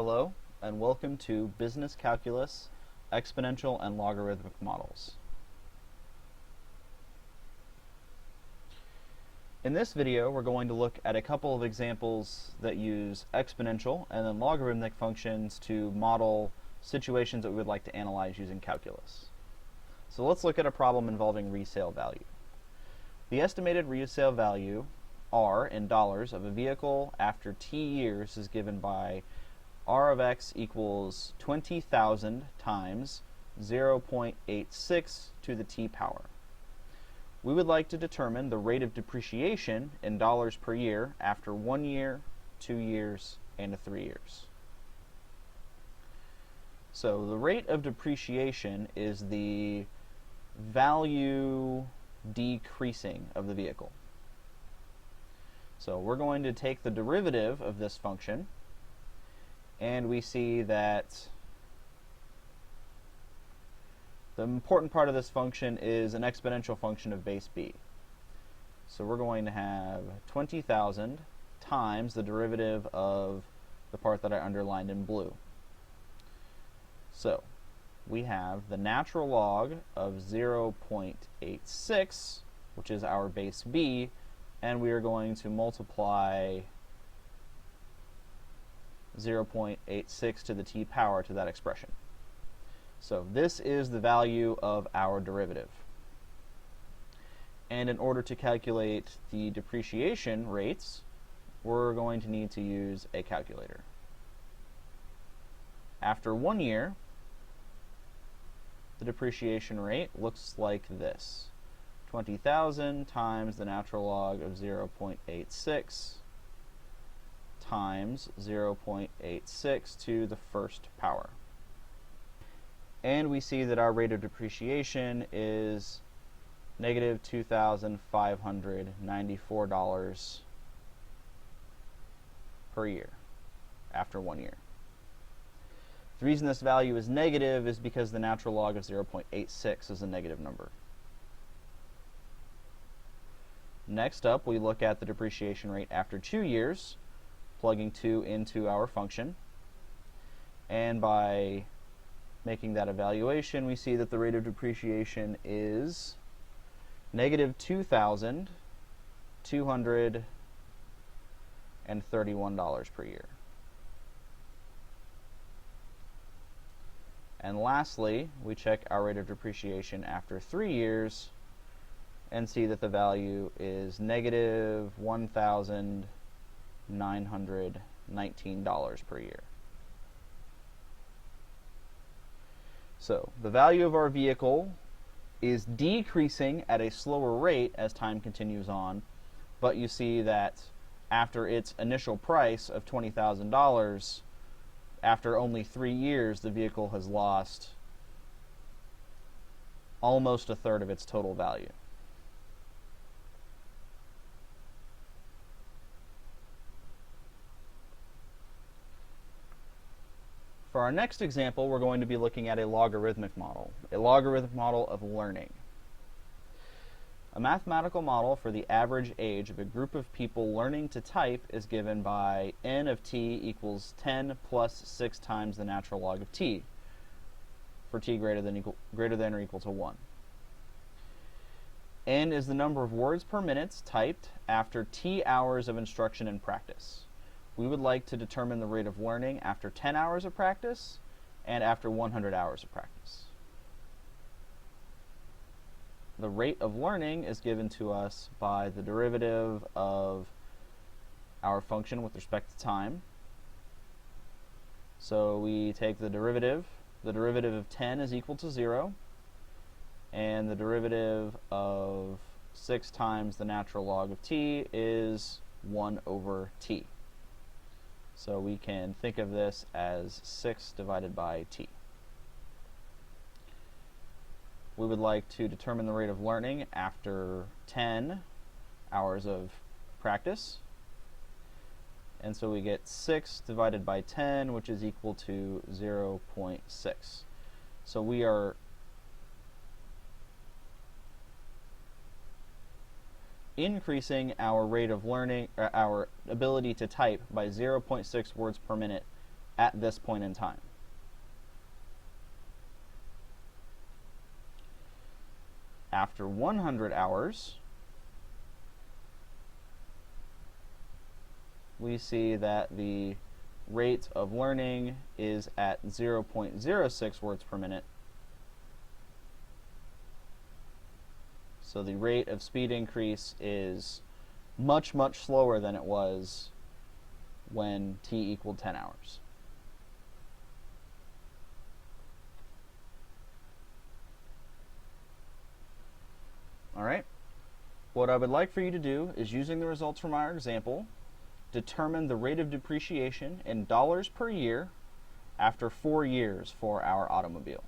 Hello, and welcome to Business Calculus, Exponential and Logarithmic Models. In this video, we're going to look at a couple of examples that use exponential and then logarithmic functions to model situations that we would like to analyze using calculus. So let's look at a problem involving resale value. The estimated resale value, R in dollars, of a vehicle after T years is given by R of x equals 20,000 times 0.86 to the t power. We would like to determine the rate of depreciation in dollars per year after 1 year, 2 years, and 3 years. So the rate of depreciation is the value decreasing of the vehicle. So we're going to take the derivative of this function, and we see that the important part of this function is an exponential function of base b. So we're going to have 20,000 times the derivative of the part that I underlined in blue. So we have the natural log of 0.86, which is our base b, and we are going to multiply 0.86 to the t power to that expression. So this is the value of our derivative. And in order to calculate the depreciation rates, we're going to need to use a calculator. After 1 year, the depreciation rate looks like this: 20,000 times the natural log of 0.86 times 0.86 to the first power. And we see that our rate of depreciation is negative $2,594 per year after 1 year. The reason this value is negative is because the natural log of 0.86 is a negative number. Next up, we look at the depreciation rate after 2 years, plugging 2 into our function. And by making that evaluation, we see that the rate of depreciation is negative $2,231 per year. And lastly, we check our rate of depreciation after 3 years and see that the value is negative $1,919 per year. So the value of our vehicle is decreasing at a slower rate as time continues on, but you see that after its initial price of $20,000, after only 3 years, the vehicle has lost almost a third of its total value. For our next example, we're going to be looking at a logarithmic model of learning. A mathematical model for the average age of a group of people learning to type is given by n of t equals 10 plus 6 times the natural log of t, for t greater than or equal to 1. N is the number of words per minute typed after t hours of instruction and practice. We would like to determine the rate of learning after 10 hours of practice and after 100 hours of practice. The rate of learning is given to us by the derivative of our function with respect to time. So we take the derivative of 10 is equal to 0, and the derivative of 6 times the natural log of t is 1 over t. So we can think of this as 6 divided by t. We would like to determine the rate of learning after 10 hours of practice. And so we get 6 divided by 10, which is equal to 0.6. So we are increasing our rate of learning, our ability to type by 0.6 words per minute at this point in time. After 100 hours, we see that the rate of learning is at 0.06 words per minute. So the rate of speed increase is much, much slower than it was when t equaled 10 hours. All right. What I would like for you to do is, using the results from our example, determine the rate of depreciation in dollars per year after 4 years for our automobile.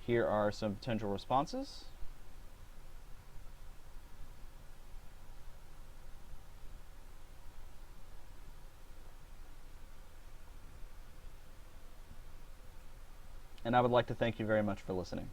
Here are some potential responses. And I would like to thank you very much for listening.